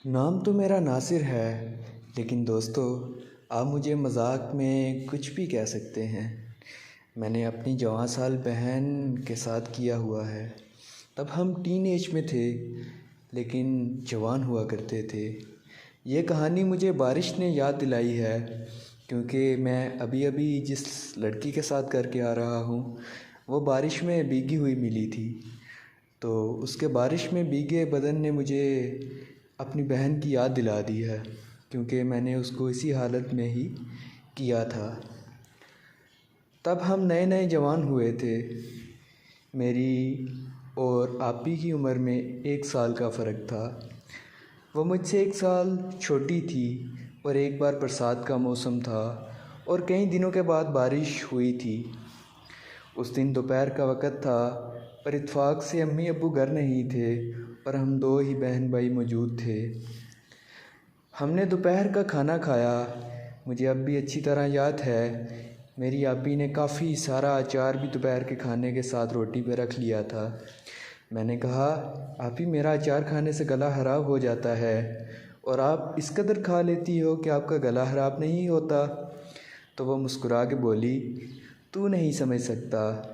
नाम तो मेरा नासिर है, लेकिन दोस्तों आप मुझे मज़ाक में कुछ भी कह सकते हैं। मैंने अपनी जवां साल बहन के साथ किया हुआ है। तब हम टीन एज में थे, लेकिन जवान हुआ करते थे। ये कहानी मुझे बारिश ने याद दिलाई है, क्योंकि मैं अभी अभी जिस लड़की के साथ करके आ रहा हूँ वो बारिश में भीगी हुई मिली थी। तो उसके बारिश में भीगे बदन ने मुझे अपनी बहन की याद दिला दी है, क्योंकि मैंने उसको इसी हालत में ही किया था। तब हम नए नए जवान हुए थे। मेरी और आपी की उम्र में 1 साल का फ़र्क था। वो मुझसे 1 साल छोटी थी और एक बार बरसात का मौसम था और कई दिनों के बाद बारिश हुई थी। उस दिन दोपहर का वक़्त था, पर इत्तेफाक से अम्मी अब्बू घर नहीं थे और हम दो ही बहन भाई मौजूद थे। हमने दोपहर का खाना खाया। मुझे अब भी अच्छी तरह याद है, मेरी आपी ने काफ़ी सारा अचार भी दोपहर के खाने के साथ रोटी पे रख लिया था। मैंने कहा, आपी मेरा अचार खाने से गला ख़राब हो जाता है और आप इस कदर खा लेती हो कि आपका गला ख़राब नहीं होता। तो वो मुस्कुरा के बोली, तू नहीं समझ सकता,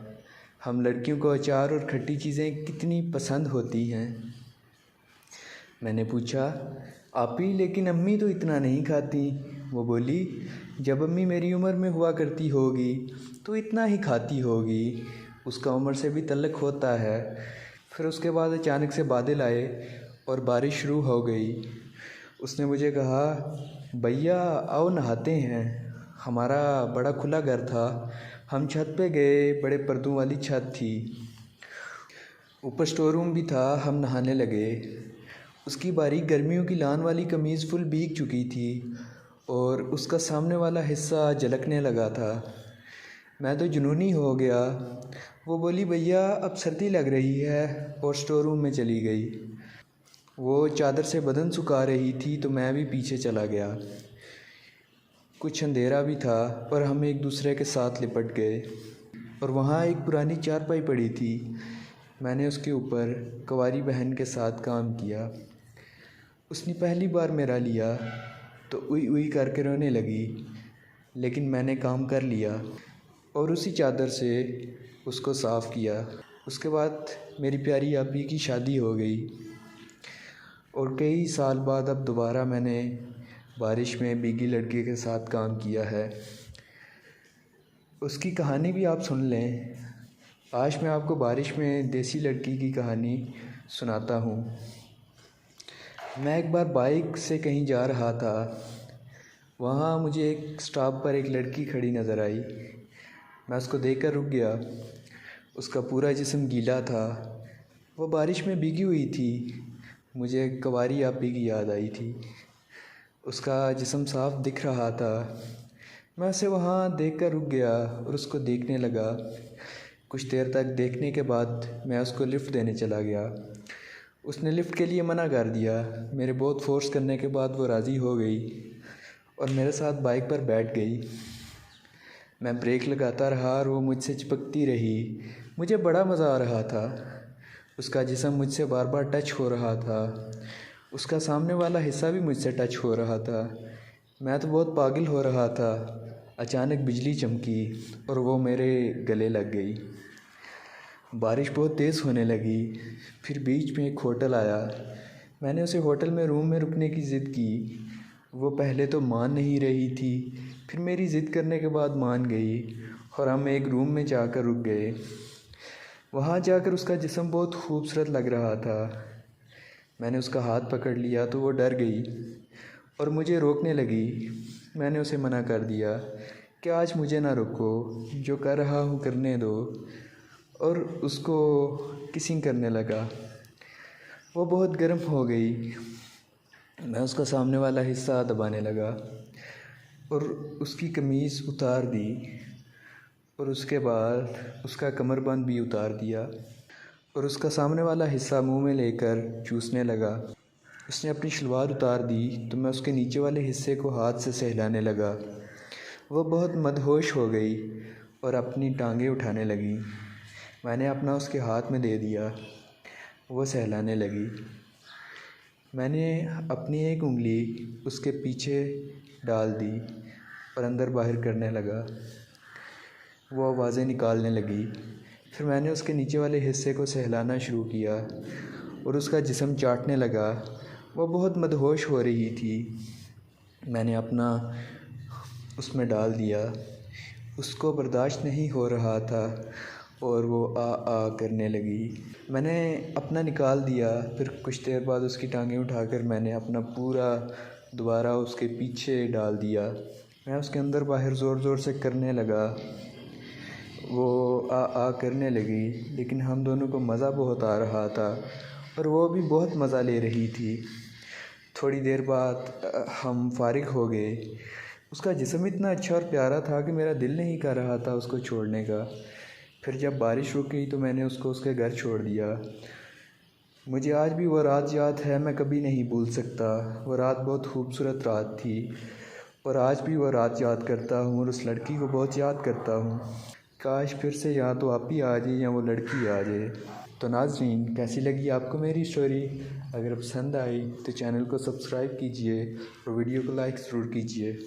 हम लड़कियों को अचार और खट्टी चीज़ें कितनी पसंद होती हैं। मैंने पूछा, आपी लेकिन अम्मी तो इतना नहीं खाती। वो बोली, जब अम्मी मेरी उम्र में हुआ करती होगी तो इतना ही खाती होगी, उसका उम्र से भी तल्लक होता है। फिर उसके बाद अचानक से बादल आए और बारिश शुरू हो गई। उसने मुझे कहा, भैया आओ नहाते हैं। हमारा बड़ा खुला घर था। हम छत पे गए, बड़े पर्दों वाली छत थी, ऊपर स्टोर रूम भी था। हम नहाने लगे। उसकी बारीक गर्मियों की लान वाली कमीज़ फुल भीग चुकी थी और उसका सामने वाला हिस्सा झलकने लगा था। मैं तो जुनूनी हो गया। वो बोली, भैया अब सर्दी लग रही है, और स्टोर रूम में चली गई। वो चादर से बदन सुखा रही थी तो मैं भी पीछे चला गया। कुछ अंधेरा भी था और हम एक दूसरे के साथ लिपट गए और वहाँ एक पुरानी चारपाई पड़ी थी। मैंने उसके ऊपर कुंवारी बहन के साथ काम किया। उसने पहली बार मेरा लिया तो उई उई करके रोने लगी, लेकिन मैंने काम कर लिया और उसी चादर से उसको साफ़ किया। उसके बाद मेरी प्यारी आपी की शादी हो गई और कई साल बाद अब दोबारा मैंने बारिश में भीगी लड़की के साथ काम किया है। उसकी कहानी भी आप सुन लें। आज मैं आपको बारिश में देसी लड़की की कहानी सुनाता हूँ। मैं एक बार बाइक से कहीं जा रहा था। वहाँ मुझे एक स्टॉप पर एक लड़की खड़ी नज़र आई। मैं उसको देखकर रुक गया। उसका पूरा जिस्म गीला था। वो बारिश में भीगी हुई थी। मुझे कुंवारी आपी की याद आई थी। उसका जिस्म साफ दिख रहा था। मैं उसे वहाँ देखकर रुक गया और उसको देखने लगा। कुछ देर तक देखने के बाद मैं उसको लिफ़्ट देने चला गया। उसने लिफ़्ट के लिए मना कर दिया। मेरे बहुत फ़ोर्स करने के बाद वो राज़ी हो गई और मेरे साथ बाइक पर बैठ गई। मैं ब्रेक लगाता रहा और वो मुझसे चिपकती रही। मुझे बड़ा मज़ा आ रहा था। उसका जिस्म मुझसे बार बार टच हो रहा था। उसका सामने वाला हिस्सा भी मुझसे टच हो रहा था। मैं तो बहुत पागल हो रहा था। अचानक बिजली चमकी और वो मेरे गले लग गई। बारिश बहुत तेज़ होने लगी। फिर बीच में एक होटल आया। मैंने उसे होटल में रूम में रुकने की ज़िद की। वो पहले तो मान नहीं रही थी, फिर मेरी ज़िद करने के बाद मान गई और हम एक रूम में जाकर रुक गए। वहाँ जाकर उसका जिस्म बहुत खूबसूरत लग रहा था। मैंने उसका हाथ पकड़ लिया तो वो डर गई और मुझे रोकने लगी। मैंने उसे मना कर दिया कि आज मुझे ना रोको, जो कर रहा हूँ करने दो, और उसको किसिंग करने लगा। वो बहुत गर्म हो गई। मैं उसका सामने वाला हिस्सा दबाने लगा और उसकी कमीज़ उतार दी और उसके बाद उसका कमरबंद भी उतार दिया और उसका सामने वाला हिस्सा मुंह में लेकर चूसने लगा। उसने अपनी शलवार उतार दी तो मैं उसके नीचे वाले हिस्से को हाथ से सहलाने लगा। वो बहुत मदहोश हो गई और अपनी टांगें उठाने लगी। मैंने अपना उसके हाथ में दे दिया। वो सहलाने लगी। मैंने अपनी एक उंगली उसके पीछे डाल दी और अंदर बाहर करने लगा। वो आवाज़ें निकालने लगी। फिर मैंने उसके नीचे वाले हिस्से को सहलाना शुरू किया और उसका जिस्म चाटने लगा। वो बहुत मदहोश हो रही थी। मैंने अपना उसमें डाल दिया। उसको बर्दाश्त नहीं हो रहा था और वो आ करने लगी। मैंने अपना निकाल दिया। फिर कुछ देर बाद उसकी टांगें उठाकर मैंने अपना पूरा दोबारा उसके पीछे डाल दिया। मैं उसके अंदर बाहर ज़ोर ज़ोर से करने लगा। वो आ करने लगी, लेकिन हम दोनों को मज़ा बहुत आ रहा था और वो भी बहुत मज़ा ले रही थी। थोड़ी देर बाद हम फ़ारिग हो गए। उसका जिस्म इतना अच्छा और प्यारा था कि मेरा दिल नहीं कर रहा था उसको छोड़ने का। फिर जब बारिश रुक गई तो मैंने उसको उसके घर छोड़ दिया। मुझे आज भी वो रात याद है, मैं कभी नहीं भूल सकता। वो रात बहुत खूबसूरत रात थी और आज भी वो रात याद करता हूँ और उस लड़की को बहुत याद करता हूँ। काश फिर से या तो आप ही आ जाए या वो लड़की आ जाए। तो नाज़रीन, कैसी लगी आपको मेरी स्टोरी? अगर पसंद आई तो चैनल को सब्सक्राइब कीजिए और वीडियो को लाइक ज़रूर कीजिए।